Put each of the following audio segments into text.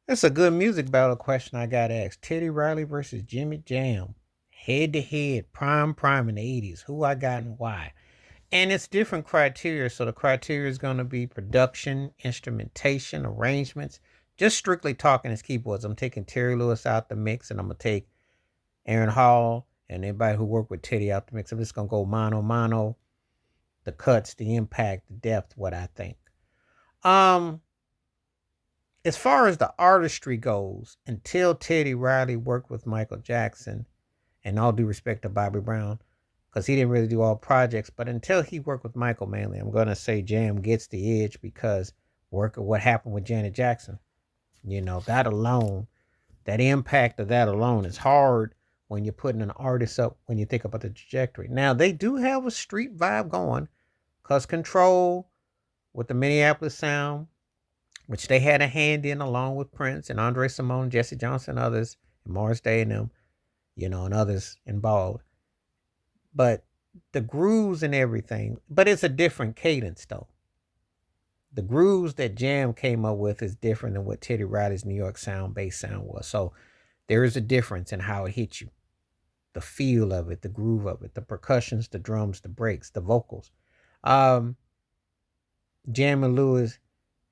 That's a good music battle question I got asked. Teddy Riley versus Jimmy Jam. Head to head, prime in the 80s. Who I got and why. And it's different criteria. So the criteria is going to be production, instrumentation, arrangements. Just strictly talking as keyboards. I'm taking Terry Lewis out the mix, and I'm going to take Aaron Hall and everybody who worked with Teddy out the mix. I'm just going to go mano, the cuts, the impact, the depth, what I think. Um, as far as the artistry goes, until Teddy Riley worked with Michael Jackson, and all due respect to Bobby Brown, because he didn't really do all projects, but until he worked with Michael mainly, I'm gonna say Jam gets the edge because work of what happened with Janet Jackson. That alone, that impact of that alone is hard when you're putting an artist up when you think about the trajectory. Now they do have a street vibe going, cause Control with the Minneapolis sound, which they had a hand in along with Prince and Andre Simone, Jesse Johnson, others, and Morris Day and them, and others involved. But the grooves and everything, but it's a different cadence though. The grooves that Jam came up with is different than what Teddy Riley's New York sound, bass sound was. So there is a difference in how it hits you. The feel of it, the groove of it, the percussions, the drums, the breaks, the vocals. Um, Jam and Lewis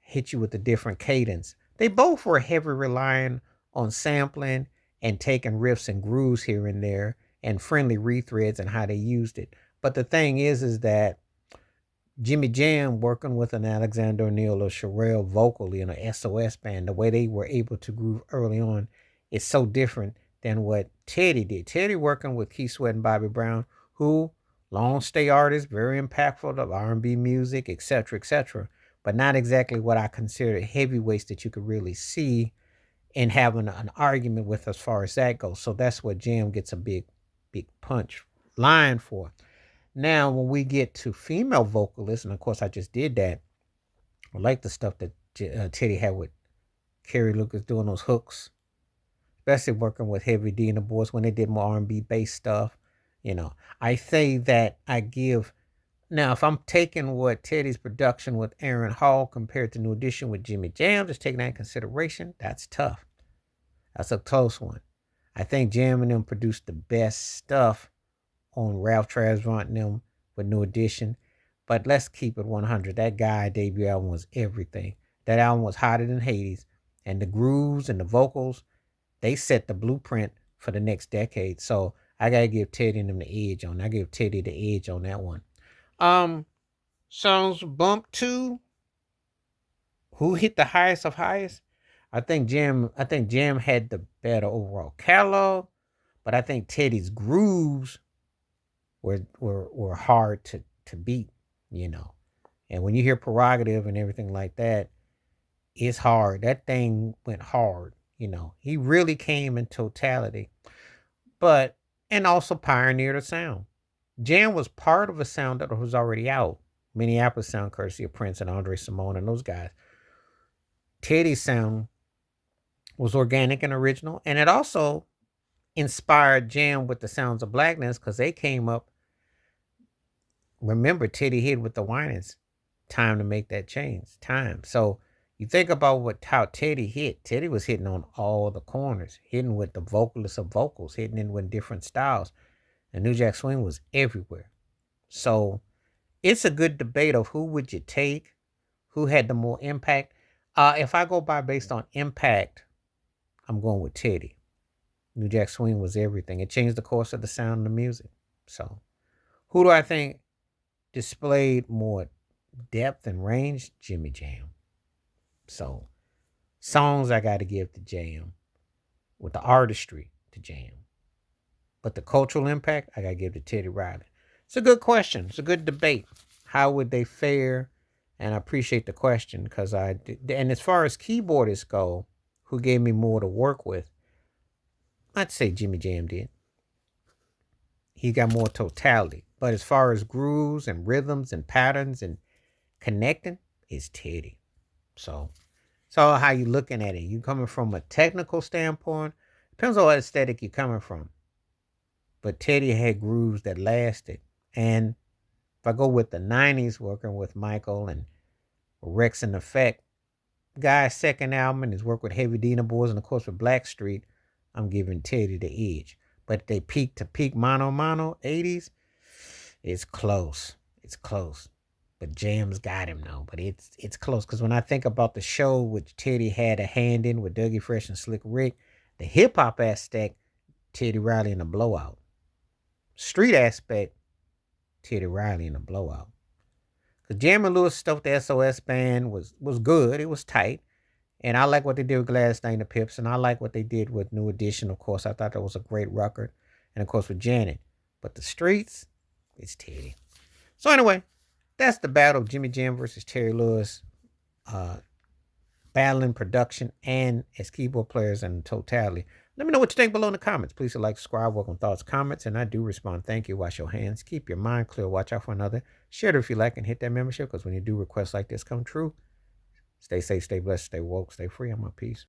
hit you with a different cadence. They both were heavy relying on sampling and taking riffs and grooves here and there and friendly rethreads and how they used it. But the thing is that Jimmy Jam working with an Alexander O'Neal or Sherelle vocally in a SOS band, the way they were able to groove early on is so different than what Teddy did. Teddy working with Keith Sweat and Bobby Brown, who long stay artists, very impactful of R&B music, etc., but not exactly what I consider heavyweights that you could really see and having an argument with as far as that goes. So that's what Jam gets a big punch line for. Now, when we get to female vocalists, and of course I just did that, I like the stuff that Teddy had with Carrie Lucas doing those hooks, especially working with Heavy D and the boys when they did more R&B based stuff. I say that I give now, if I'm taking what Teddy's production with Aaron Hall compared to New Edition with Jimmy Jam, just taking that in consideration, that's tough. That's a close one. I think Jam and them produced the best stuff on Ralph Tresvant and them with New Edition. But let's keep it 100. That guy debut album was everything. That album was hotter than Hades. And the grooves and the vocals, they set the blueprint for the next decade. So I gotta give Teddy and them the edge on. I give Teddy the edge on that one. Um, Songs Bump 2, who hit the highest of highest? I think Jam had the better overall catalog, but I think Teddy's grooves were hard to beat, you know. And when you hear prerogative and everything like that, it's hard. That thing went hard. He really came in totality. But and also pioneered a sound. Jam was part of a sound that was already out. Minneapolis sound courtesy of Prince and Andre Simone and those guys. Teddy's sound was organic and original, and it also inspired Jam with the sounds of blackness because they came up. Remember, Teddy hit with the whinings. Time to make that change. Time. So you think about how Teddy hit. Teddy was hitting on all the corners, hitting with the vocalists of vocals, hitting in with different styles. And New Jack Swing was everywhere. So it's a good debate of who would you take, who had the more impact. If I go by based on impact, I'm going with Teddy. New Jack Swing was everything. It changed the course of the sound of the music. So who do I think displayed more depth and range? Jimmy Jam. So songs I got to give to Jam with the artistry to Jam. But the cultural impact, I got to give to Teddy Riley. It's a good question. It's a good debate. How would they fare? And I appreciate the question because and as far as keyboardists go, who gave me more to work with, I'd say Jimmy Jam did. He got more totality. But as far as grooves and rhythms and patterns and connecting, it's Teddy. So it's all how you looking at it. You coming from a technical standpoint, depends on what aesthetic you're coming from. But Teddy had grooves that lasted. And if I go with the 90s, working with Michael and Rex and Effect, Guy's second album and his work with Heavy D and the Boys, and of course with Blackstreet, I'm giving Teddy the edge. But they peak to peak Mano Mano 80s, it's close. It's close. But Jam's got him though. But it's close. Because when I think about the show which Teddy had a hand in with Dougie Fresh and Slick Rick, the hip hop aspect, Teddy Riley in the Blowout. Street aspect, Teddy Riley in the Blowout. Because Jam and Lewis stuff, the SOS band was good. It was tight. And I like what they did with Gladys Knight and the Pips. And I like what they did with New Edition, of course. I thought that was a great record. And of course with Janet. But the streets, it's Teddy. So anyway, that's the battle of Jimmy Jam versus Terry Lewis. Battling production and as keyboard players in totality. Let me know what you think below in the comments. Please like, subscribe, welcome thoughts, comments, and I do respond. Thank you. Wash your hands. Keep your mind clear. Watch out for another. Share it if you like and hit that membership because when you do requests like this come true, stay safe, stay blessed, stay woke, stay free. I'm at peace.